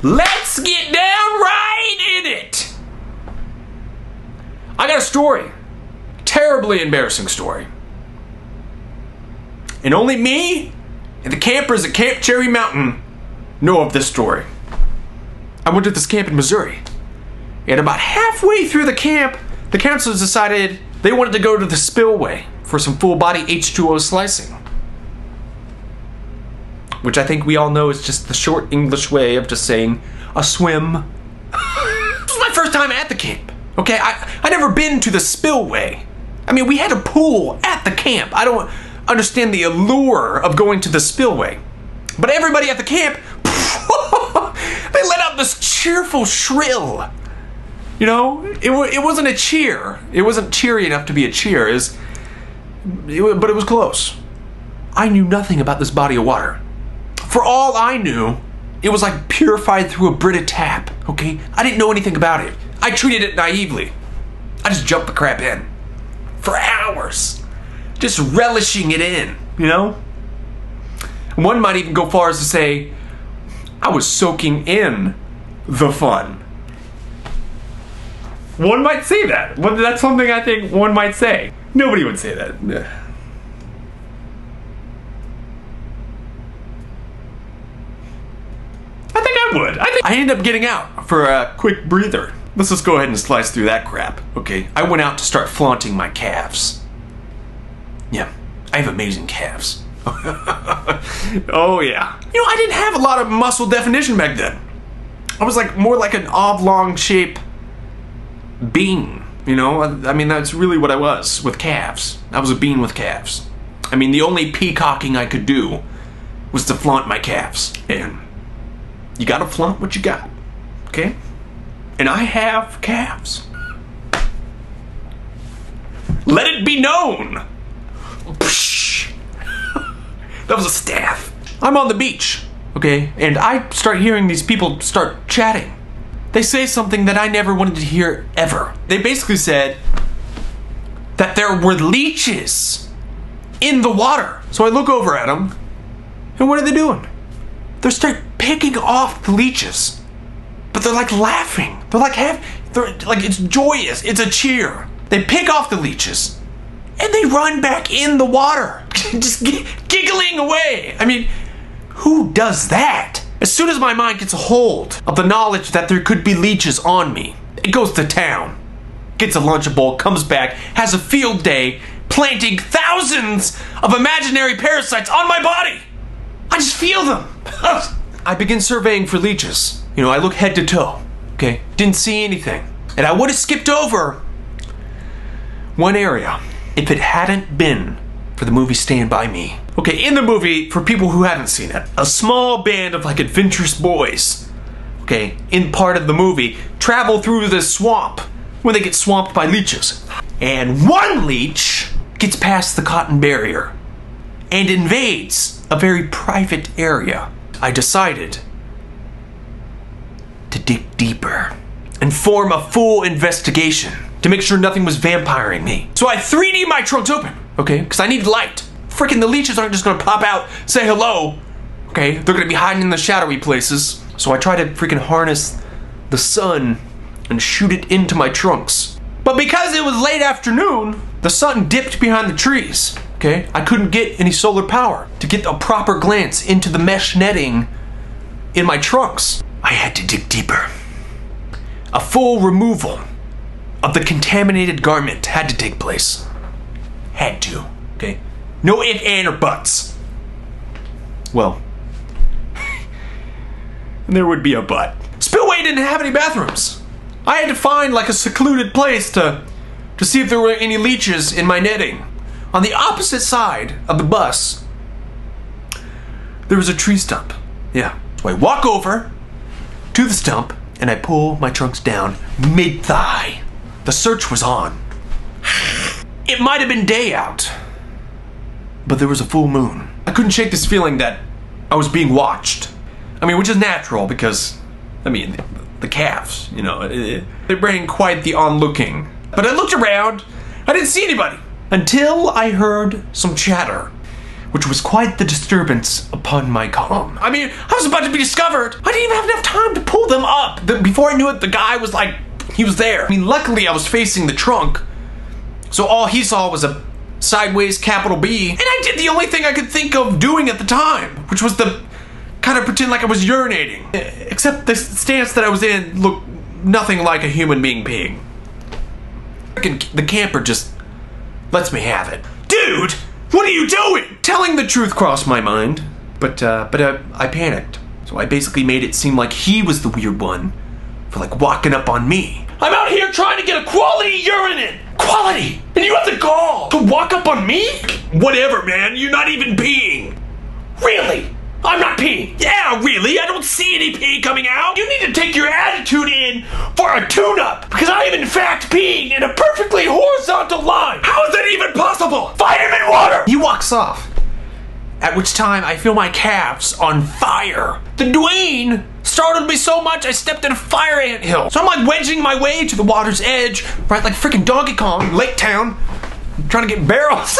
Let's get down right in it. I got a story. Terribly embarrassing story. And only me and the campers at Camp Cherry Mountain know of this story. I went to this camp in Missouri. And about halfway through the camp, the counselors decided they wanted to go to the spillway for some full-body H2O slicing. Which I think we all know is just the short English way of just saying a swim. This was my first time at the camp. Okay, I never been to the spillway. I mean, we had a pool at the camp. I don't understand the allure of going to the spillway. But everybody at the camp, they let out this cheerful shrill. You know, it wasn't a cheer. It wasn't cheery enough to be a cheer. But it was close. I knew nothing about this body of water. For all I knew, it was like purified through a Brita tap, okay? I didn't know anything about it. I treated it naively. I just jumped the crap in. For hours. Just relishing it in, you know? One might even go far as to say, I was soaking in the fun. One might say that. That's something I think one might say. Nobody would say that. I think I would. I ended up getting out for a quick breather. Let's just go ahead and slice through that crap, okay? I went out to start flaunting my calves. Yeah, I have amazing calves. Oh yeah. You know, I didn't have a lot of muscle definition back then. I was like more like an oblong shape bean, you know? I mean, that's really what I was with calves. I was a bean with calves. I mean, the only peacocking I could do was to flaunt my calves. And you gotta flaunt what you got, okay? And I have calves. Let it be known. That was a staff. I'm on the beach, okay? And I start hearing these people start chatting. They say something that I never wanted to hear ever. They basically said that there were leeches in the water. So I look over at them, and what are they doing? They start picking off the leeches. But they're like laughing. They're like it's joyous. It's a cheer. They pick off the leeches, and they run back in the water, just giggling away. I mean, who does that? As soon as my mind gets a hold of the knowledge that there could be leeches on me, it goes to town, gets a Lunchable, comes back, has a field day, planting thousands of imaginary parasites on my body. I just feel them. I begin surveying for leeches. You know, I look head to toe, okay? Didn't see anything. And I would have skipped over one area if it hadn't been for the movie Stand By Me. Okay, in the movie, for people who haven't seen it, a small band of like adventurous boys, okay, in part of the movie, travel through this swamp when they get swamped by leeches. And one leech gets past the cotton barrier and invades a very private area. I decided to dig deeper and form a full investigation to make sure nothing was vampiring me. So I 3D my trunks open, okay? Because I need light. Freaking the leeches aren't just gonna pop out, say hello, okay? They're gonna be hiding in the shadowy places. So I try to freaking harness the sun and shoot it into my trunks. But because it was late afternoon, the sun dipped behind the trees, okay? I couldn't get any solar power to get a proper glance into the mesh netting in my trunks. I had to dig deeper. A full removal of the contaminated garment had to take place. Had to, okay? No if, and, or buts. Well, there would be a but. Spillway didn't have any bathrooms. I had to find like a secluded place to see if there were any leeches in my netting. On the opposite side of the bus, there was a tree stump. Yeah. So I walk over to the stump and I pull my trunks down mid-thigh. The search was on. It might have been day out, but there was a full moon. I couldn't shake this feeling that I was being watched. I mean, which is natural because, I mean, the calves, you know, they bring quite the onlooking. But I looked around, I didn't see anybody until I heard some chatter which was quite the disturbance upon my calm. I mean, I was about to be discovered. I didn't even have enough time to pull them up. Before I knew it, the guy was like, he was there. I mean, luckily I was facing the trunk, so all he saw was a sideways capital B, and I did the only thing I could think of doing at the time, which was to kind of pretend like I was urinating. Except the stance that I was in looked nothing like a human being peeing. The camper just lets me have it. Dude, what are you doing? Telling the truth crossed my mind, but I panicked. So I basically made it seem like he was the weird one for like walking up on me. I'm out here trying to get a quality urine in. Quality! And you have the gall to walk up on me? Whatever, man, you're not even peeing. Really? I'm not peeing. Yeah, really, I don't see any pee coming out. You need to take your attitude in for a tune-up, because I am in fact peeing in a perfectly horizontal line. How is that even possible? Vitamin water! He walks off, at which time I feel my calves on fire. The Dwayne startled me so much I stepped in a fire anthill. So I'm like wedging my way to the water's edge, right like freaking Donkey Kong, Lake Town, trying to get barrels.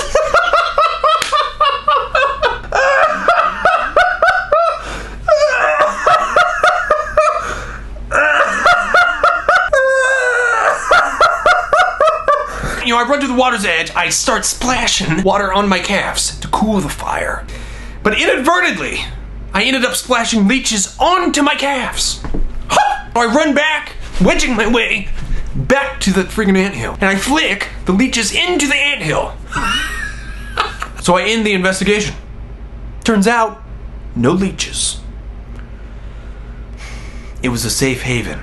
You know, I run to the water's edge, I start splashing water on my calves to cool the fire. But inadvertently, I ended up splashing leeches onto my calves. Ha! I run back, wedging my way back to the friggin' anthill, and I flick the leeches into the anthill. So I end the investigation. Turns out, no leeches. It was a safe haven.